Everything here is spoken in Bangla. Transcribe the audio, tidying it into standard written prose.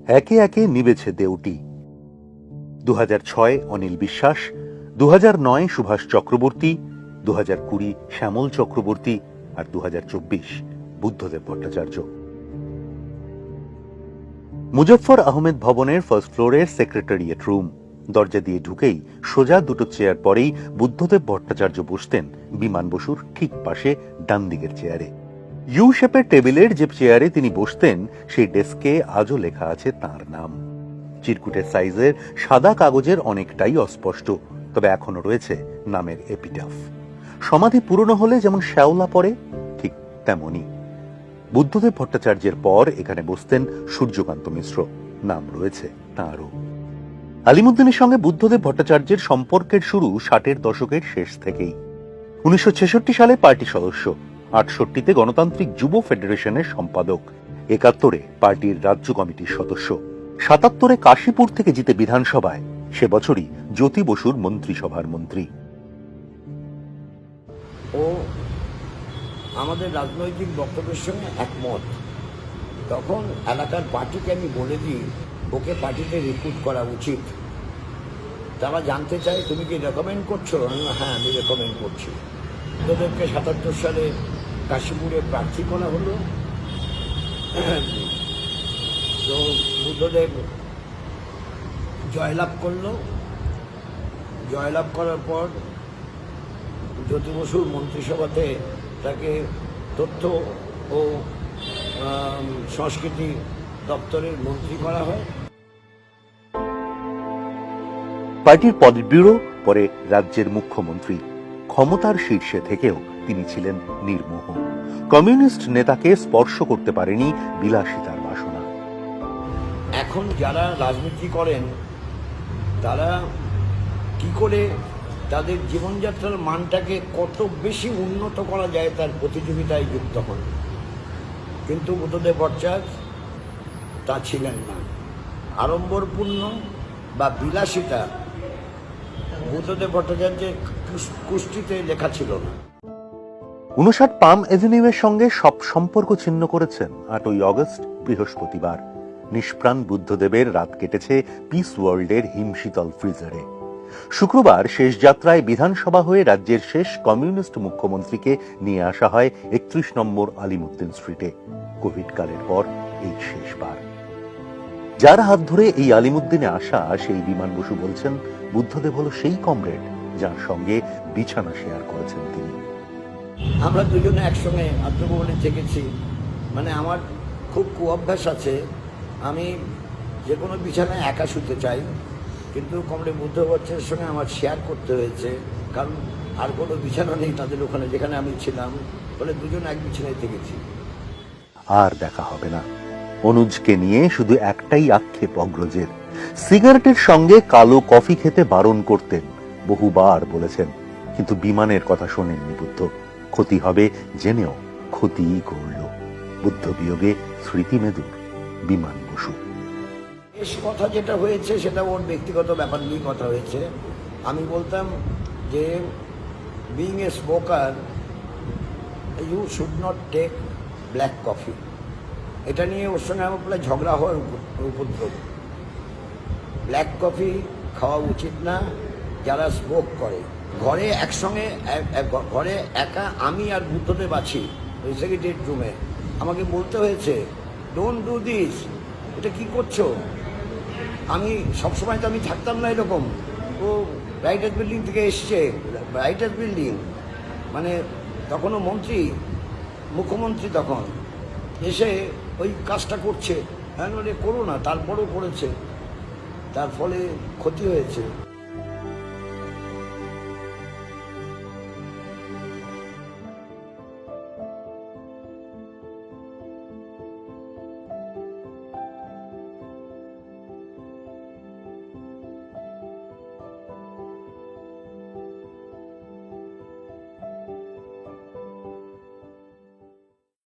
একে একে নিবেছে দেউটি। 2006 অনিল বিশ্বাস, 2009 সুভাষ চক্রবর্তী, 2020 শ্যামল চক্রবর্তী আর 2024 বুদ্ধদেব ভট্টাচার্য। মুজফফর আহমেদ ভবনের ফার্স্ট ফ্লোরের সেক্রেটারিয়েট রুম। দরজা দিয়ে ঢুকেই সোজা দুটো চেয়ার পরেই বুদ্ধদেব ভট্টাচার্য বসতেন বিমান বসুর ঠিক পাশে ডান দিকের চেয়ারে। ইউ শেপের টেবিলের যে চেয়ারে তিনি বসতেন সেই ডেস্কে আজও লেখা আছে তাঁর নাম। চিরকুটের সাইজের সাদা কাগজের অনেকটাই অস্পষ্ট, তবে এখনো রয়েছে নামের এপিটাফ। সমাধি পুরনো হলে যেমন শ্যাওলা পড়ে, ঠিক তেমনি বুদ্ধদেব ভট্টাচার্যের পর এখানে বসতেন সূর্যকান্ত মিশ্র, নাম রয়েছে তাঁরও। আলিমুদ্দিনের সঙ্গে বুদ্ধদেব ভট্টাচার্যের সম্পর্কের শুরু 60-এর দশকের শেষ থেকেই। 1966 সালে পার্টি সদস্য, 68-তে গণতান্ত্রিক যুব ফেডারেশনের সম্পাদক, 71-এ পার্টির রাজ্য কমিটির সদস্য, 77-এ কাশীপুর থেকে জিতে বিধানসভায়, সে বছরই জ্যোতি বসুর মন্ত্রিসভার মন্ত্রী। ও আমাদের রাজনৈতিক বক্তব্যের সঙ্গে একমত। তখন এলাকার পার্টিকে আমি বলে দিই ওকে পার্টিতে রিক্রুট করা উচিত। তারা জানতে চায় তুমি কি রেকমেন্ড করছো? হ্যাঁ, আমি রেকমেন্ড করছি। বুদ্ধদেবকে 77 সালে কাশীপুরে প্রার্থী করা হলো। তো বুদ্ধদেব জয়লাভ করলো। জয়লাভ করার পর জ্যোতি বসুর মন্ত্রিসভাতে তাকে তথ্য ও সংস্কৃতি দপ্তরের মন্ত্রী করা হয়। পার্টির পলিট ব্যুরো, পরে রাজ্যের মুখ্যমন্ত্রী। ক্ষমতার শীর্ষে থেকেও তিনি ছিলেন নির্মোহ। কমিউনিস্ট নেতাকে স্পর্শ করতে পারেনি বিলাসিতার বাসনা। এখন যারা রাজনীতি করেন তারা কি করে তাদের জীবনযাত্রার মানটাকে কত বেশি উন্নত করা যায় তার প্রতিযোগিতায় যুক্ত হন, কিন্তু বুদ্ধদেব ভট্টাচার্য তা ছিলেন না। আড়ম্বরপূর্ণ বা বিলাসিতা বুদ্ধদেব ভট্টাচার্যের কুষ্টিতে লেখা ছিল না। 59 পাম এভিনিউয়ের সঙ্গে সব সম্পর্ক ছিন্ন করেছেন 8ই অগস্ট বৃহস্পতিবার। নিষ্প্রাণ বুদ্ধদেবের রাত কেটেছে পিস ওয়ার্ল্ডের হিমশীতল ফ্রিজারে। শুক্রবার শেষ যাত্রায় বিধানসভা হয়ে রাজ্যের শেষ কমিউনিস্ট মুখ্যমন্ত্রীকে নিয়ে আসা হয় 31 নম্বর আলিমুদ্দিন স্ট্রিটে। কোভিড কালের পর এই শেষবার। যার হাত ধরে এই আলিমুদ্দিনে আসা সেই বিমান বসু বলছেন, বুদ্ধদেব হলো সেই কমরেড যার সঙ্গে বিছানা শেয়ার করেছেন তিনি। আমরা দুজনে একসঙ্গে আত্মভবনে থেকেছি। মানে আমার খুব কুঅভ্যাস আছে, আমি যে কোনো বিছানায় একা শুতে চাই, কিন্তু কমরেড বুদ্ধদেব ভট্টাচার্যের সঙ্গে আমার শেয়ার করতে হয়েছে, কারণ আর কোনো বিছানা নেই তাদের ওখানে যেখানে আমি ছিলাম, ফলে দুজন এক বিছানায় থেকেছি। আর দেখা হবে না। অনুজকে নিয়ে শুধু একটাই আক্ষেপ অগ্রজের, সিগারেটের সঙ্গে কালো কফি খেতে বারণ করতেন, বহুবার বলেছেন, কিন্তু বিমানের কথা শোনেননি বুদ্ধ। ক্ষতি হবে জেনেও ক্ষতিই করল। বুদ্ধ বিয়োগে স্মৃতি মেদুর বিমান বসু। শেষ কথা যেটা হয়েছে সেটা ওর ব্যক্তিগত ব্যাপার নিয়ে কথা হয়েছে। আমি বলতাম যে being a smoker you should not take black coffee. এটা নিয়ে ওর সঙ্গে আমার প্রায় ঝগড়া হওয়ার উপদ্রব। ব্ল্যাক কফি খাওয়া উচিত না যারা স্মোক করে। ঘরে একসঙ্গে ঘরে একা আমি আর বুদ্ধদেব আছি ওই সেক্রেটারিয়েট রুমে। আমাকে বলতে হয়েছে ডোন্ট ডু দিস, এটা কি করছো? আমি সবসময় তো আমি থাকতাম না এরকম। ও রাইটার্স বিল্ডিং থেকে এসছে, রাইটার্স বিল্ডিং মানে তখনও মন্ত্রী, মুখ্যমন্ত্রী তখন, এসে ওই কাজটা করছে। হ্যাঁ, করো না, তারপরেও করেছে, তার ফলে ক্ষতি হয়েছে।